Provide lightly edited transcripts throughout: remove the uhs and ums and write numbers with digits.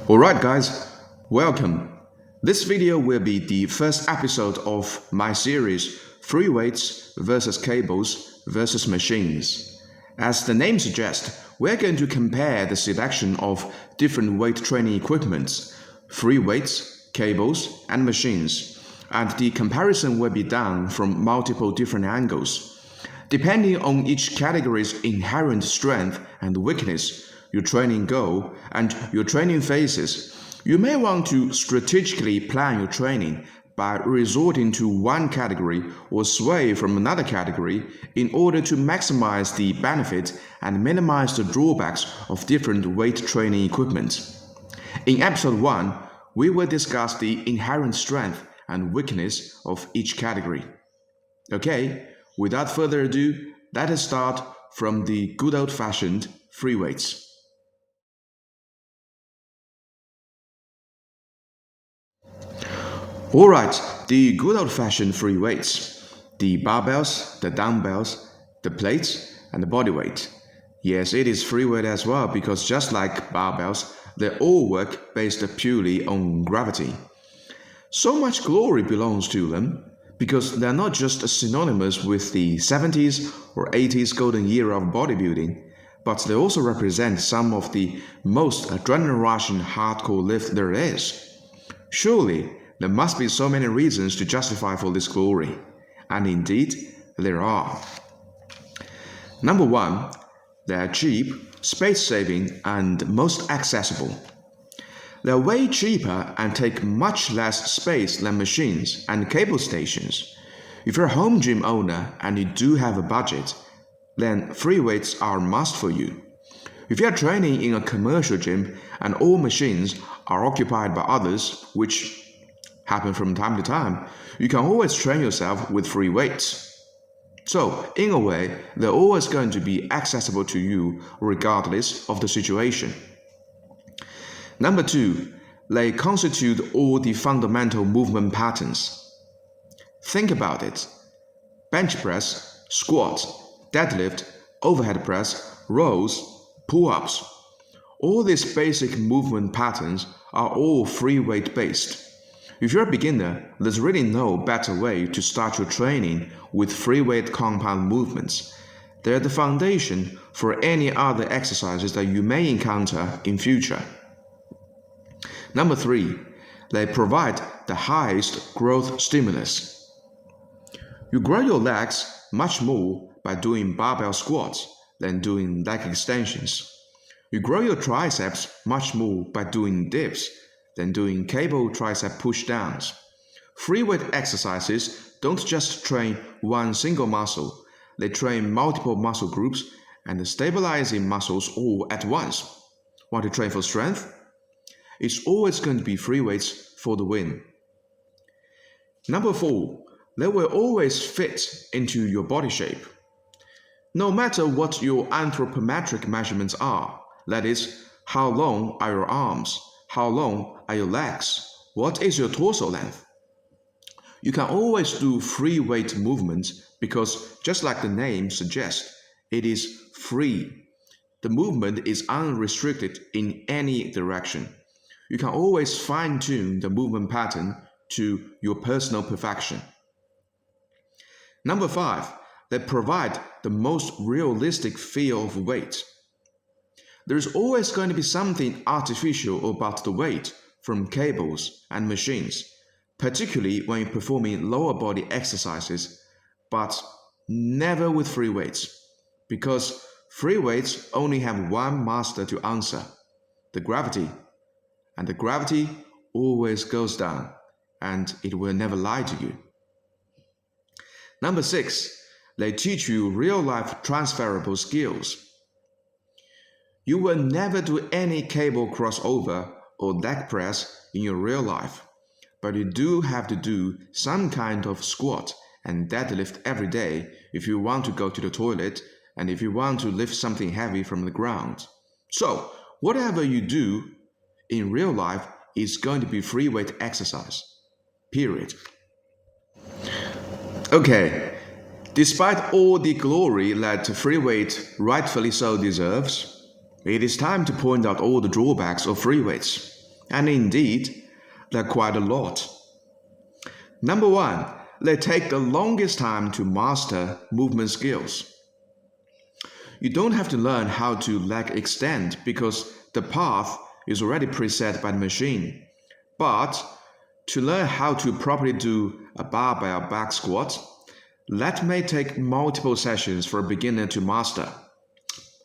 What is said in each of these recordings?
Alright guys, welcome. This video will be the first episode of my series Free Weights versus Cables versus Machines. As the name suggests, we're going to compare the selection of different weight training equipments, free weights, cables, and machines, and the comparison will be done from multiple different angles. Depending on each category's inherent strength and weakness, your training goal, and your training phases, you may want to strategically plan your training by resorting to one category or sway from another category in order to maximize the benefit and minimize the drawbacks of different weight training equipment. In episode 1, we will discuss the inherent strength and weakness of each category. Okay, without further ado, let us start from the good old-fashioned free weights. Alright, the good old-fashioned free weights. The barbells, the dumbbells, the plates, and the body weight. Yes, it is free weight as well because just like barbells, they all work based purely on gravity. So much glory belongs to them because they're not just synonymous with the 70s or 80s golden era of bodybuilding, but they also represent some of the most adrenaline-rushing hardcore lift there is. Surely, there must be so many reasons to justify for this glory, and indeed, there are. Number 1, they are cheap, space-saving, and most accessible. They are way cheaper and take much less space than machines and cable stations. If you're a home gym owner and you do have a budget, then free weights are a must for you. If you are training in a commercial gym and all machines are occupied by others, which happen from time to time, you can always train yourself with free weights. So, in a way, they're always going to be accessible to you regardless of the situation. Number 2, they constitute all the fundamental movement patterns. Think about it. Bench press, squat, deadlift, overhead press, rows, pull-ups. All these basic movement patterns are all free weight based. If you're a beginner, there's really no better way to start your training with free weight compound movements. They're the foundation for any other exercises that you may encounter in future. Number 3, they provide the highest growth stimulus. You grow your legs much more by doing barbell squats than doing leg extensions. You grow your triceps much more by doing dips than doing cable tricep push-downs. Free weight exercises don't just train one single muscle, they train multiple muscle groups and stabilizing muscles all at once. Want to train for strength? It's always going to be free weights for the win. Number 4, they will always fit into your body shape. No matter what your anthropometric measurements are, that is, how long are your arms, how long are your legs, what is your torso length? You can always do free weight movements because, just like the name suggests, it is free. The movement is unrestricted in any direction. You can always fine-tune the movement pattern to your personal perfection. Number 5, they provide the most realistic feel of weight. There's always going to be something artificial about the weight from cables and machines, particularly when you're performing lower body exercises, but never with free weights, because free weights only have one master to answer, the gravity, and the gravity always goes down, and it will never lie to you. Number 6, they teach you real-life transferable skills. You will never do any cable crossover or leg press in your real life, but you do have to do some kind of squat and deadlift every day if you want to go to the toilet and if you want to lift something heavy from the ground. So, whatever you do in real life is going to be free weight exercise. Period. Okay, despite all the glory that free weight rightfully so deserves, it is time to point out all the drawbacks of free weights. And indeed, they're quite a lot. Number 1, they take the longest time to master movement skills. You don't have to learn how to leg extend because the path is already preset by the machine. But to learn how to properly do a barbell back squat, that may take multiple sessions for a beginner to master.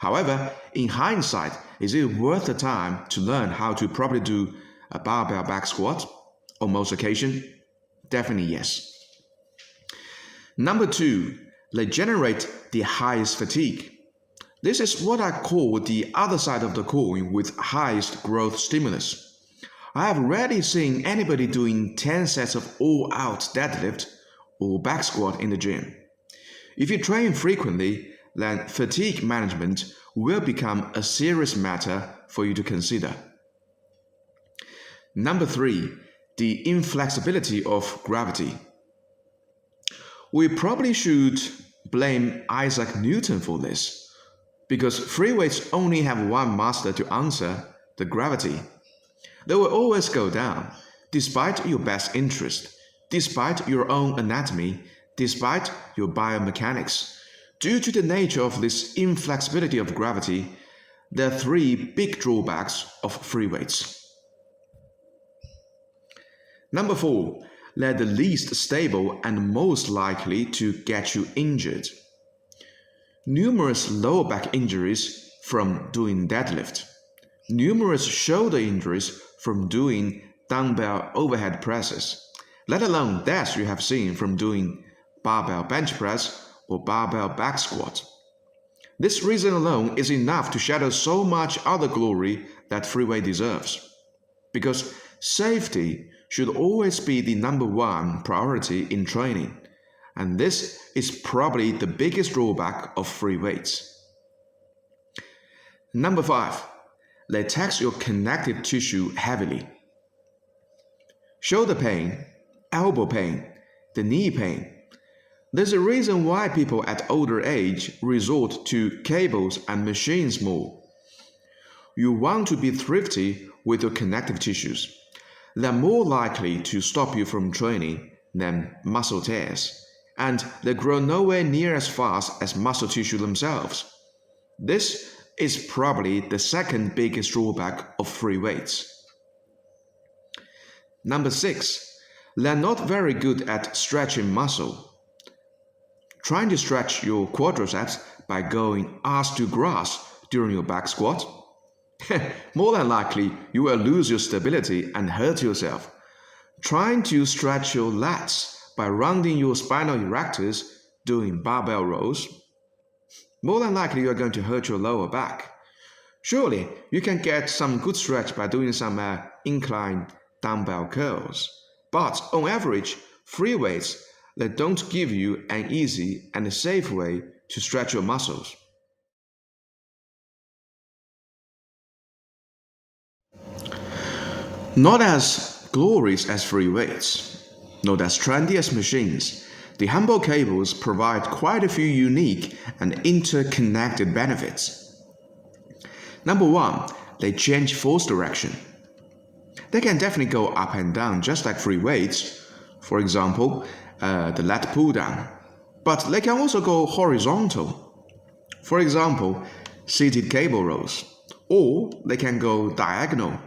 However, in hindsight, is it worth the time to learn how to properly do a barbell back squat? On most occasions, definitely yes. Number 2, they generate the highest fatigue. This is what I call the other side of the coin with highest growth stimulus. I have rarely seen anybody doing 10 sets of all-out deadlift or back squat in the gym. If you train frequently, then fatigue management will become a serious matter for you to consider. Number 3, the inflexibility of gravity. We probably should blame Isaac Newton for this, because free weights only have one master to answer, the gravity. They will always go down, despite your best interest, despite your own anatomy, despite your biomechanics. Due to the nature of this inflexibility of gravity, there are 3 big drawbacks of free weights. Number 4, they're the least stable and most likely to get you injured. Numerous lower back injuries from doing deadlift. Numerous shoulder injuries from doing dumbbell overhead presses, let alone deaths you have seen from doing barbell bench press or barbell back squat. This reason alone is enough to shadow so much other glory that free weight deserves. Because safety should always be the number 1 priority in training, and this is probably the biggest drawback of free weights. Number 5, they tax your connective tissue heavily. Shoulder pain, elbow pain, the knee pain. There's a reason why people at older age resort to cables and machines more. You want to be thrifty with your connective tissues. They're more likely to stop you from training than muscle tears, and they grow nowhere near as fast as muscle tissue themselves. This is probably the second biggest drawback of free weights. Number 6, they're not very good at stretching muscle. Trying to stretch your quadriceps by going ass to grass during your back squat? More than likely, you will lose your stability and hurt yourself. Trying to stretch your lats by rounding your spinal erectors doing barbell rows? More than likely, you are going to hurt your lower back. Surely, you can get some good stretch by doing some inclined dumbbell curls. But on average, free weights that don't give you an easy and safe way to stretch your muscles. Not as glorious as free weights, not as trendy as machines, the humble cables provide quite a few unique and interconnected benefits. Number 1, they change force direction. They can definitely go up and down just like free weights, for example, the lat pull down, but they can also go horizontal, for example, seated cable rows, or they can go diagonal,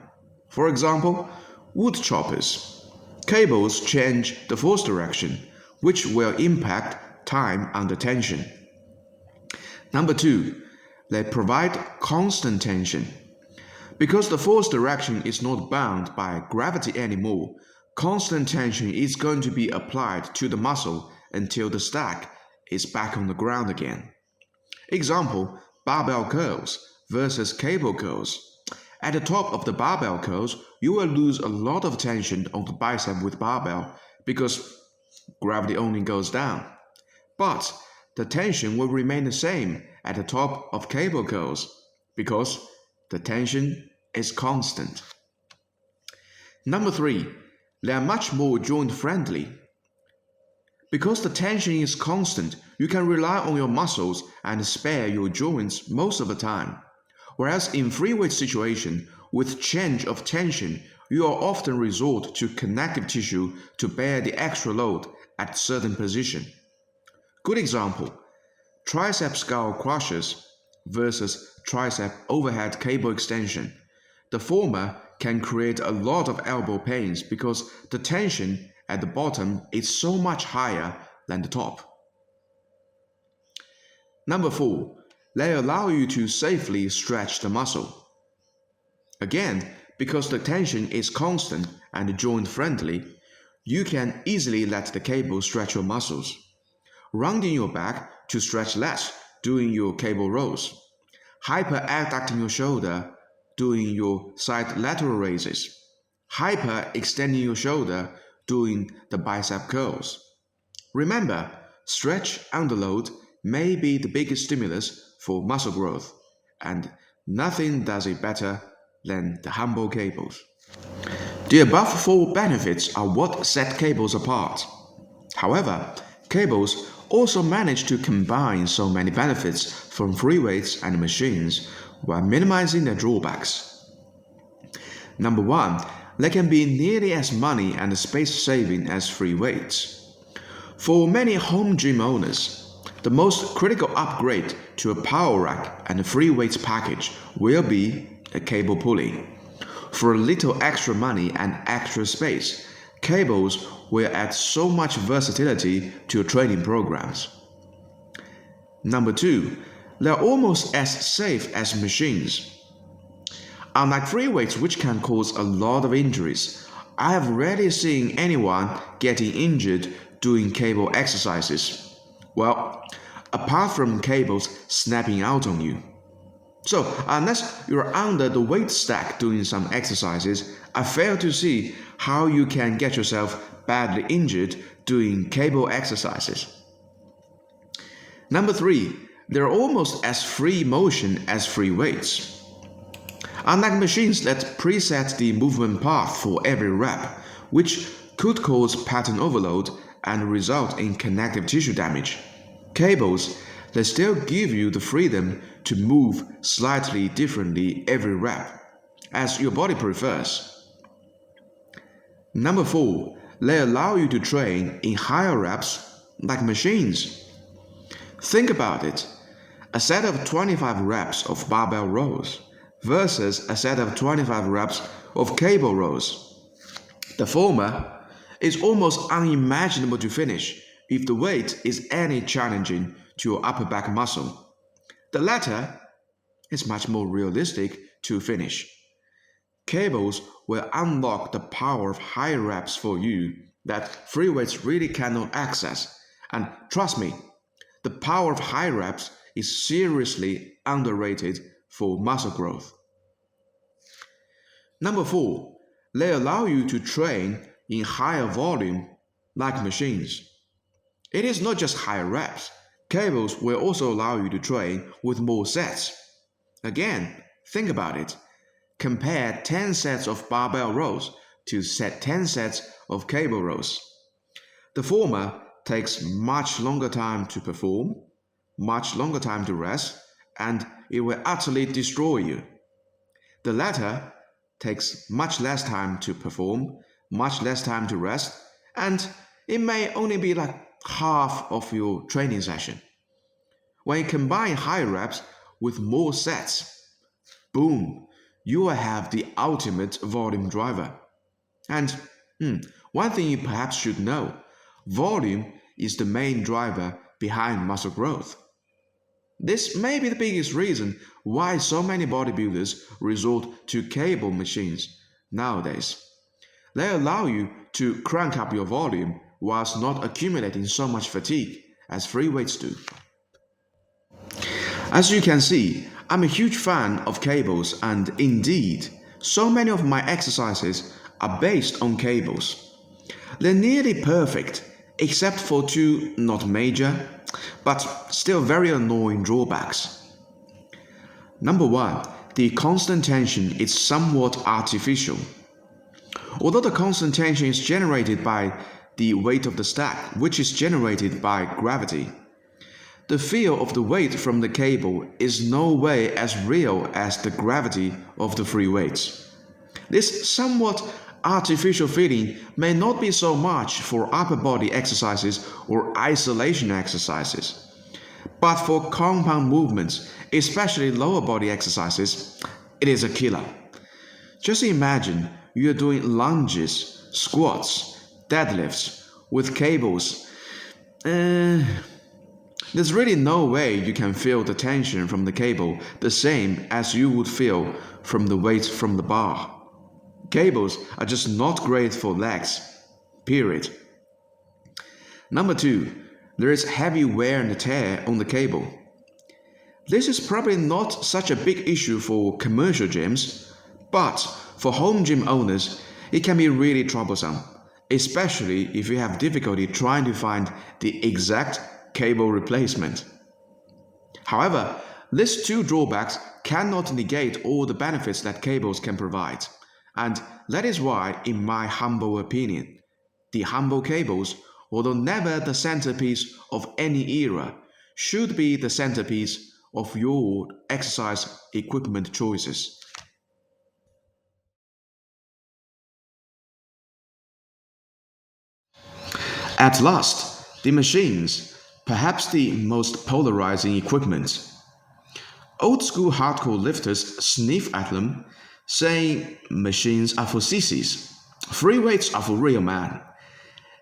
for example, wood choppers. Cables change the force direction, which will impact time under tension. Number 2, they provide constant tension. Because the force direction is not bound by gravity anymore, constant tension is going to be applied to the muscle until the stack is back on the ground again. Example, barbell curls versus cable curls. At the top of the barbell curls, you will lose a lot of tension on the bicep with barbell because gravity only goes down. But the tension will remain the same at the top of cable curls because the tension is constant. Number 3, they are much more joint friendly. Because the tension is constant, you can rely on your muscles and spare your joints most of the time. Whereas in free weight situation, with change of tension, you are often resort to connective tissue to bear the extra load at certain position. Good example, tricep skull crushers versus tricep overhead cable extension. The former can create a lot of elbow pains because the tension at the bottom is so much higher than the top. Number 4, they allow you to safely stretch the muscle. Again, because the tension is constant and joint friendly, you can easily let the cable stretch your muscles. Rounding your back to stretch less doing your cable rows. Hyper-abducting your shoulder doing your side lateral raises. Hyper-extending your shoulder doing the bicep curls. Remember, stretch under load may be the biggest stimulus for muscle growth, and nothing does it better than the humble cables. The above 4 benefits are what set cables apart. However, cables also manage to combine so many benefits from free weights and machines while minimizing their drawbacks. Number 1, they can be nearly as money and space-saving as free weights. For many home gym owners, the most critical upgrade to a power rack and a free weights package will be a cable pulley. For a little extra money and extra space, cables will add so much versatility to your training programs. Number 2, they are almost as safe as machines. Unlike free weights, which can cause a lot of injuries, I have rarely seen anyone getting injured doing cable exercises. Well, apart from cables snapping out on you. So, unless you're under the weight stack doing some exercises, I fail to see how you can get yourself badly injured doing cable exercises. Number 3, they're almost as free motion as free weights. Unlike machines that preset the movement path for every rep, which could cause pattern overload and result in connective tissue damage, cables, they still give you the freedom to move slightly differently every rep, as your body prefers. Number 4, they allow you to train in higher reps like machines. Think about it, a set of 25 reps of barbell rows versus a set of 25 reps of cable rows. The former is almost unimaginable to finish if the weight is any challenging to your upper back muscle. The latter is much more realistic to finish. Cables will unlock the power of high reps for you that free weights really cannot access. And trust me, the power of high reps is seriously underrated for muscle growth. Number 4, they allow you to train in higher volume like machines. It is not just higher reps. Cables will also allow you to train with more sets. Again, think about it. Compare 10 sets of barbell rows to 10 sets of cable rows. The former takes much longer time to perform, much longer time to rest, and it will utterly destroy you. The latter takes much less time to perform, much less time to rest, and it may only be like half of your training session. When you combine high reps with more sets, boom, you will have the ultimate volume driver. And one thing you perhaps should know, volume is the main driver behind muscle growth. This may be the biggest reason why so many bodybuilders resort to cable machines nowadays. They allow you to crank up your volume whilst not accumulating so much fatigue as free weights do. As you can see, I'm a huge fan of cables, and indeed, so many of my exercises are based on cables. They're nearly perfect, except for 2 not major, but still very annoying drawbacks. Number 1, the constant tension is somewhat artificial. Although the constant tension is generated by the weight of the stack, which is generated by gravity, the feel of the weight from the cable is no way as real as the gravity of the free weights. This somewhat artificial feeling may not be so much for upper body exercises or isolation exercises, but for compound movements, especially lower body exercises, it is a killer. Just imagine you're doing lunges, squats, deadlifts with cables. There's really no way you can feel the tension from the cable the same as you would feel from the weight from the bar. Cables are just not great for legs, period. Number 2, there is heavy wear and tear on the cable. This is probably not such a big issue for commercial gyms, but for home gym owners, it can be really troublesome, especially if you have difficulty trying to find the exact cable replacement. However, these two drawbacks cannot negate all the benefits that cables can provide, and that is why, in my humble opinion, the humble cables, although never the centerpiece of any era, should be the centerpiece of your exercise equipment choices. At last, the machines, perhaps the most polarizing equipment. Old school hardcore lifters sniff at them, saying machines are for sissies, free weights are for real men.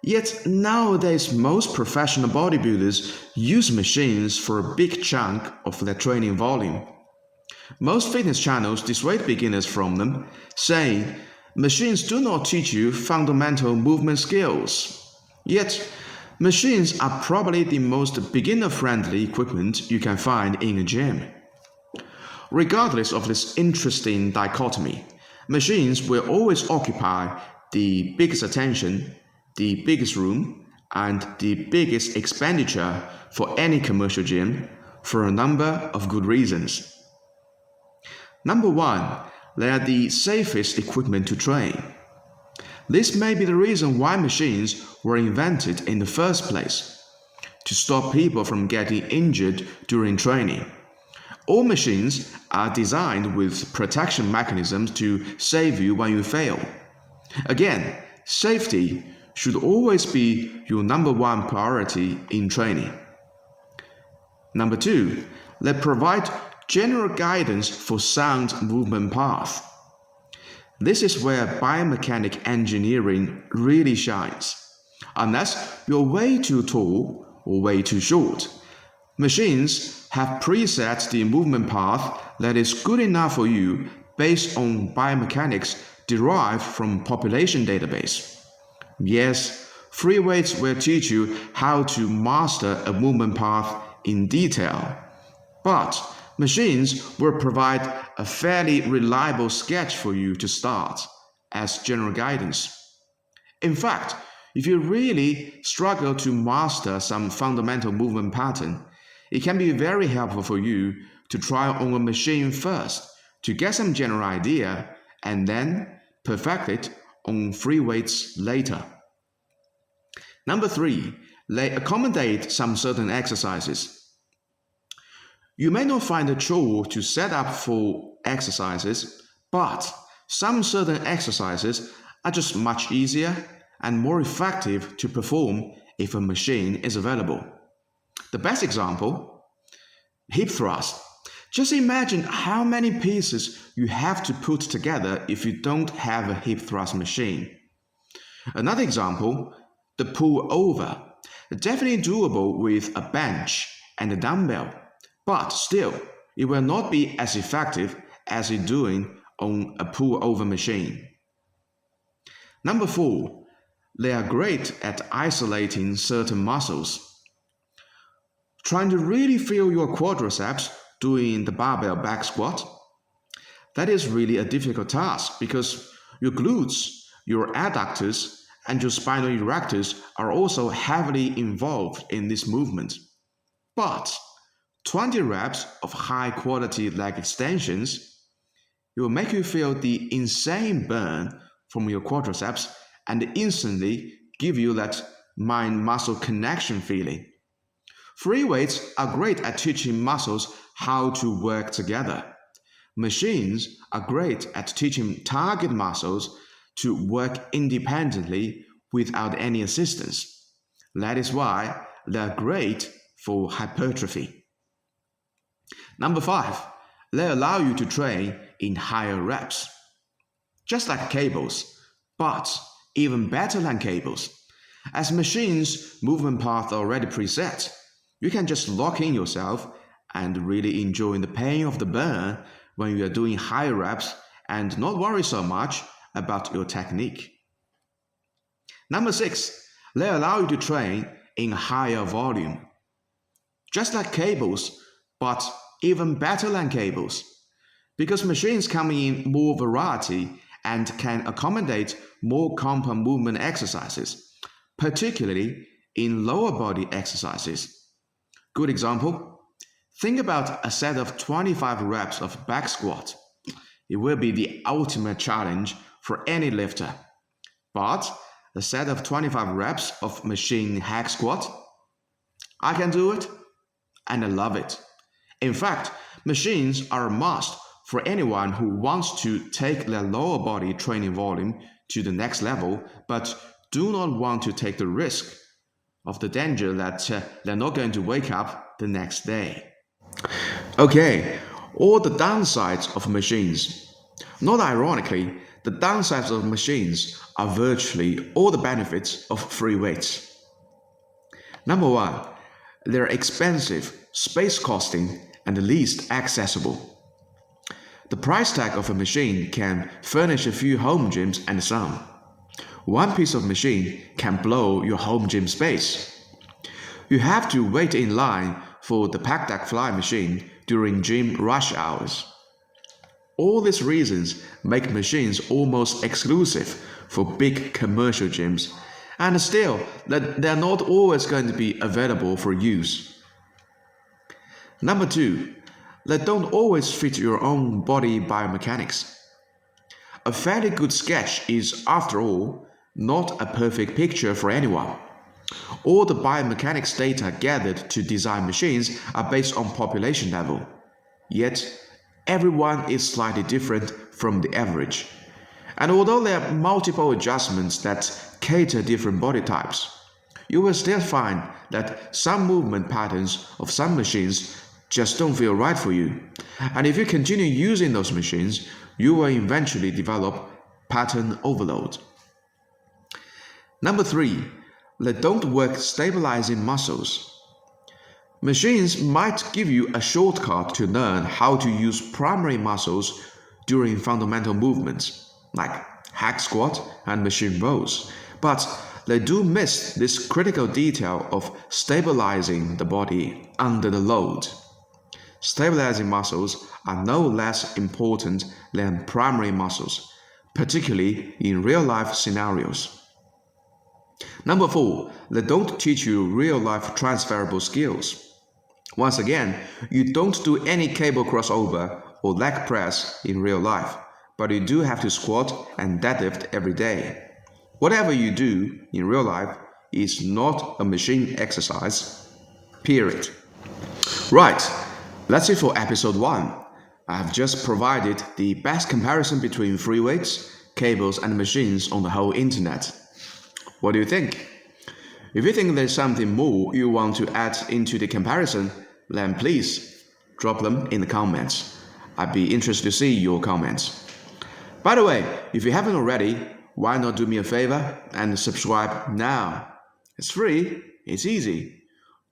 Yet nowadays most professional bodybuilders use machines for a big chunk of their training volume. Most fitness channels dissuade beginners from them, saying machines do not teach you fundamental movement skills. Yet, machines are probably the most beginner-friendly equipment you can find in a gym. Regardless of this interesting dichotomy, machines will always occupy the biggest attention, the biggest room, and the biggest expenditure for any commercial gym for a number of good reasons. Number 1, they are the safest equipment to train. This may be the reason why machines were invented in the first place, to stop people from getting injured during training. All machines are designed with protection mechanisms to save you when you fail. Again, safety should always be your number 1 priority in training. Number 2, they provide general guidance for sound movement path. This is where biomechanic engineering really shines. Unless you're way too tall or way too short, machines have preset the movement path that is good enough for you based on biomechanics derived from population database. Yes, free weights will teach you how to master a movement path in detail, but machines will provide a fairly reliable sketch for you to start as general guidance. In fact, if you really struggle to master some fundamental movement pattern, it can be very helpful for you to try on a machine first to get some general idea and then perfect it on free weights later. Number 3, they accommodate some certain exercises. You may not find a chore to set up for exercises, but some certain exercises are just much easier and more effective to perform if a machine is available. The best example, hip thrust. Just imagine how many pieces you have to put together if you don't have a hip thrust machine. Another example, the pull over. Definitely doable with a bench and a dumbbell, but still, it will not be as effective as it doing on a pull over machine. Number 4, they are great at isolating certain muscles. Trying to really feel your quadriceps doing the barbell back squat? That is really a difficult task because your glutes, your adductors, and your spinal erectors are also heavily involved in this movement. But 20 reps of high quality leg extensions, it will make you feel the insane burn from your quadriceps and instantly give you that mind-muscle connection feeling. Free weights are great at teaching muscles how to work together. Machines are great at teaching target muscles to work independently without any assistance. That is why they are great for hypertrophy. Number 5, they allow you to train in higher reps. Just like cables, but even better than cables. As machines' movement paths are already preset, you can just lock in yourself and really enjoy the pain of the burn when you are doing higher reps and not worry so much about your technique. Number 6, they allow you to train in higher volume. Just like cables, but even better than cables. Because machines come in more variety and can accommodate more compound movement exercises, particularly in lower body exercises. Good example, think about a set of 25 reps of back squat. It will be the ultimate challenge for any lifter. But a set of 25 reps of machine hack squat, I can do it and I love it. In fact, machines are a must for anyone who wants to take their lower body training volume to the next level, but do not want to take the risk of the danger that they're not going to wake up the next day. Okay, all the downsides of machines. Not ironically, the downsides of machines are virtually all the benefits of free weights. Number 1, they're expensive, space costing, and least accessible. The price tag of a machine can furnish a few home gyms and some. One piece of machine can blow your home gym space. You have to wait in line for the Pack Deck Fly machine during gym rush hours. All these reasons make machines almost exclusive for big commercial gyms, and still, they're not always going to be available for use. Number 2, they don't always fit your own body biomechanics. A fairly good sketch is, after all, not a perfect picture for anyone. All the biomechanics data gathered to design machines are based on population level. Yet, everyone is slightly different from the average. And although there are multiple adjustments that cater different body types, you will still find that some movement patterns of some machines just don't feel right for you. And if you continue using those machines, you will eventually develop pattern overload. Number 3, they don't work stabilizing muscles. Machines might give you a shortcut to learn how to use primary muscles during fundamental movements, like hack squat and machine rows, but they do miss this critical detail of stabilizing the body under the load. Stabilizing muscles are no less important than primary muscles, particularly in real-life scenarios. Number 4, they don't teach you real-life transferable skills. Once again, you don't do any cable crossover or leg press in real life, but you do have to squat and deadlift every day. Whatever you do in real life is not a machine exercise, period. Right, that's it for episode 1. I have just provided the best comparison between free weights, cables, and machines on the whole internet. What do you think? If you think there's something more you want to add into the comparison, then please drop them in the comments. I'd be interested to see your comments. By the way, if you haven't already, why not do me a favor and subscribe now? It's free, it's easy.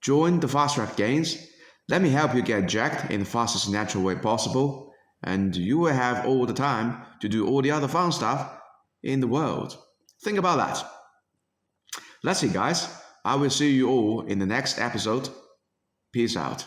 Join the Fast Track Gains. Let me help you get jacked in the fastest natural way possible, and you will have all the time to do all the other fun stuff in the world. Think about that. That's it, guys. I will see you all in the next episode. Peace out.